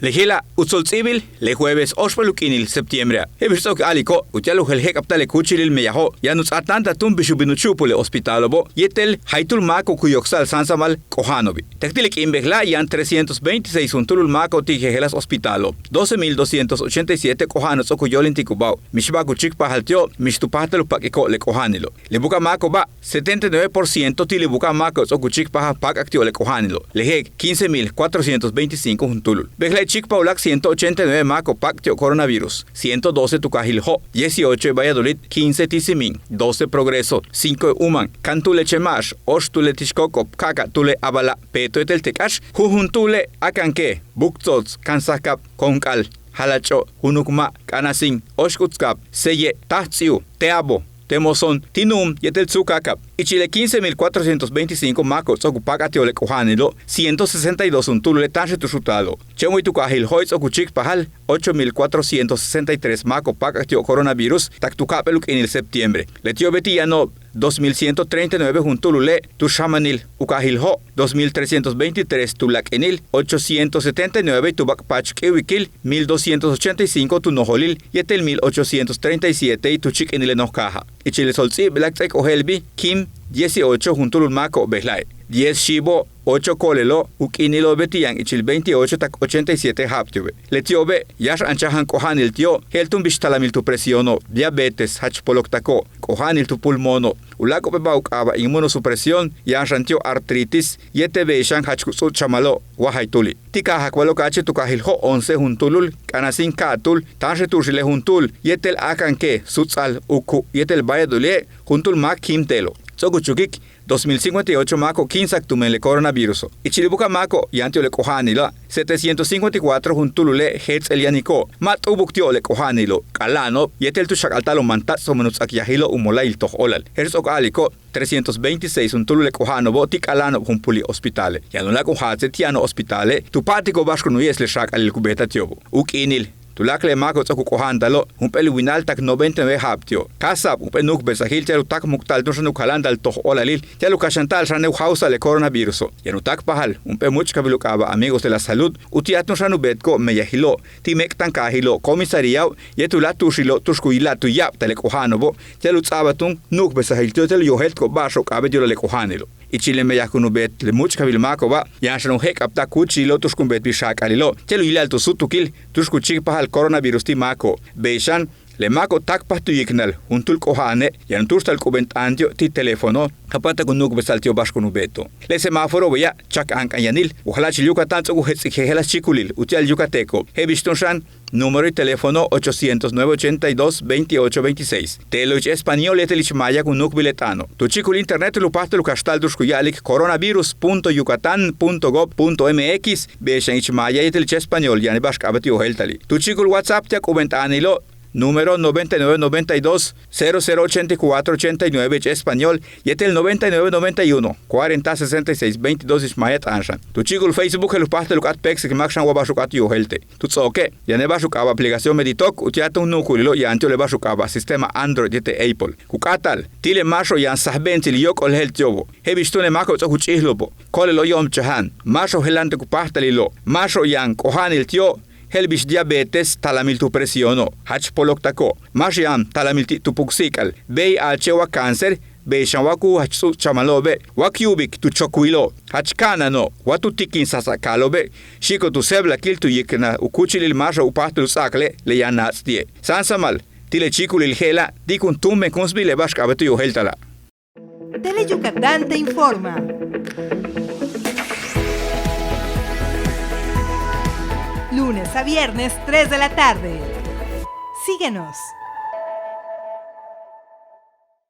Lejela utsol civil le jueves oshpalukinil septiembre. Ebirsok aliko utyalu helhekaptale kuchilil meyaho yanus atanta tumbishubinuchupule hospitalobo yetel haitul mako kuyoksal sansamal kohanobi. Tektilik imbegla yan 326 untulul mako tijehelas hospitalo. 12,287 kohanos okuyolintikubao. Mishbaku chikpahaltio mishtupahtalu pakiko le kohanilo. Lebuka mako ba 79% tilibuka mako okuchikpaha pakaktio le kohanilo. Lehek 15,425 untulul. Chikpaulak 189 mako pactio coronavirus, 112 Tucajiljo, 18 Valladolid, 15 Tizimín, 12 Progreso, 5 Uman, Cantule Chemash, Ochtule Tixcoco, Caca Tule Abala, Peto Eteltecash, Jujuntule Acanque, Bukzots, Kansakap, Concal, Halacho, Hunukma, Canasin, Oshkutskap, Seye, Tatsiu, Teabo, Temozón, Tinum, Yetelzukakap, y Chile 15,425 macos ocupacatio le cojanilo, 162 untulule tanche tushutalo. Chemo y tucajil hoitz ocuchic pajal, 8,463 maco pacatio coronavirus, tactucapeluk en el septiembre. Letio betiano 2,139 juntulule, tushamanil, ucajilho, 2,323 tulakenil, 879 tubacpach kiwikil, 1,285 tunojolil, yetel 1,837 y tuchic en el enocaja. Y Chile solzi, black ohelbi, Kim, 18 juntulul maco behlai. 10 shibo, 8 kolelo, ukinilo betian ichil 28 tak 87 haptiube. Letiobe, yash anchahan kohanil tio, heltum bishtalamil tu presiono, diabetes, hachpoloktako, kohanil tu pulmono, ulako bebaukaba inmunosupresión, yash antio artritis, yetebe shan hachkusut chamalo, wahaituli. Tika hakwalo kache tukahilho 11 juntulul, kanasin katul, tanche tushile juntul, yetel akanke, sutsal, uku, yetel bayadule, juntul mak kimtelo. Sokuchukik 2058 mako 15 tumele coronavirus. Ichilibuka mako yantio le kohanilo 754 juntulule hetz elianico. Mat ubuktio le kohanilo kalano yetel tu shakaltalo mantat somenuts akyahilo umolail toholal. Herzog aliko 326 juntulule kohano botik alano humpuli hospitale. Yanula kohatse tiano hospitale tu patiko bashkunuyes le shak alil kubeta tiobo. Ukinil tulakle mako tsaku kohandalo umpeli winal tak 99 haptio kasap umpenuk besahil telu tak muktal tushanu kalandal toh olalil telu kashantal shanu hausa le coronavirus yanu tak pahal umpe much kabilukaba amigos de la salud utiat shanu betko meyahilo timek tankahilo komisariau yetula tushilo tushkuila tuyap tele kohanobo telu tsabatun nuk besahil telu yoheltko basho kabedilo le kohanilo Ichile me yakunubet le much kabil makoba yanshanu hek apta kuchilo tushkumbet bishak alilo telu ilal tu sutukil tushkuchik pahal coronavirus ti mako beishan le mako takpah tu yiknal untul kohane yan turstal kubent antio ti telefono kapata kunuk besaltio bashkunubeto le semáforo ya chak ankanyanil ojalá chilyukatan tsugu hetsikhelas chikulil utial yucateco hebistonshan número y teléfono 800-982-2826. Teloch español etelich maya kunuk biletano. Tu chikul internet lupastel kastal dushkuyalik coronavirus.yucatan.gov.mx beshan ich maya etelich español yani bashkabati oheltali. Tu chikul WhatsApp tiak ubentanilo número 9992-008489 español y el 9991-4066-22 Ismayat Anshan. Tu chikul Facebook el paste lukat pex que maxan wabashukat yohelte. Tu tsoke ya ne bashukaba aplicación Meditok utiatun nukulilo y antio le bashukaba sistema Android yete Apple. Kukatal tile masho yan sahbentil yok ol helt yobo. Hebistune mako tsokuchihlobo. Kolelo yom chahan. Masho helante kupahtalilo. Masho yan kohanil tio helbish diabetes talamil tu presiono, hachpoloktako, mashiam talamil tu puksikal, bei alchewa cáncer, bei shanwaku hachsu chamalobe, wakyubik tu chokuilo, hachkanano, watu tikin sasakalobe, shiko tu sebla kil tu yikna, ukuchilil masha upahtul sakle, le yanatstie. Sansamal, tile chikulil hela, dikun tumme kunsbile bashkabetu yoheltala. Tele Yucatán te informa. Lunes a viernes, 3 de la tarde. Síguenos.